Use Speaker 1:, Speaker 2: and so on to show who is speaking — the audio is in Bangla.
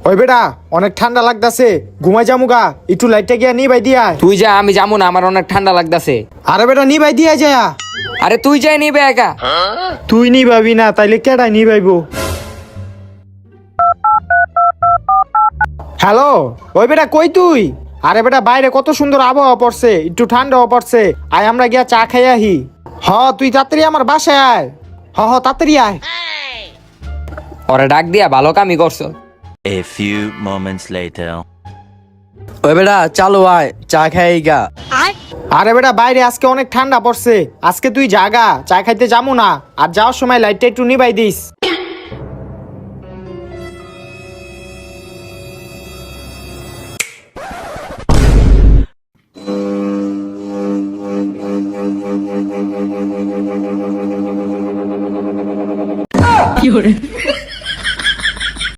Speaker 1: ওই বেটা অনেক ঠান্ডা লাগতাছে, ঘুমাই যামুগা, একটু লাইটটা গিয়া নিবাই দিয়া।
Speaker 2: তুই যা, আমি যাবো না, আমার অনেক ঠান্ডা লাগতাছে।
Speaker 1: আরে বেটা নিবাই দিয়া যায়।
Speaker 2: আরে তুই যাই নিবে একা।
Speaker 1: তুই নিবাবি না তাইলে কেডাই নিবাইব? হ্যালো, ওই বেটা কই তুই? আরে বেটা বাইরে কত সুন্দর আবহাওয়া পড়ছে, একটু ঠান্ডাও পড়ছে, আয় আমরা গিয়া চা খাই আহি। হ তুই তাড়াতাড়ি আমার বাসায় আয়। হ তাড়াতাড়ি আয়।
Speaker 2: ওরে ডাক দিয়া ভালো কামই করছো।
Speaker 3: A few moments later.
Speaker 4: ওই বেটা চালু আয়, চা খাই গা।
Speaker 1: আরে বেটা বাইরে আজকে অনেক ঠান্ডা পড়ছে, আজকে তুই জাগা, চা খাইতে যাবো না, আর যাওয়ার সময় লাইটটা একটু নিবাই দিস।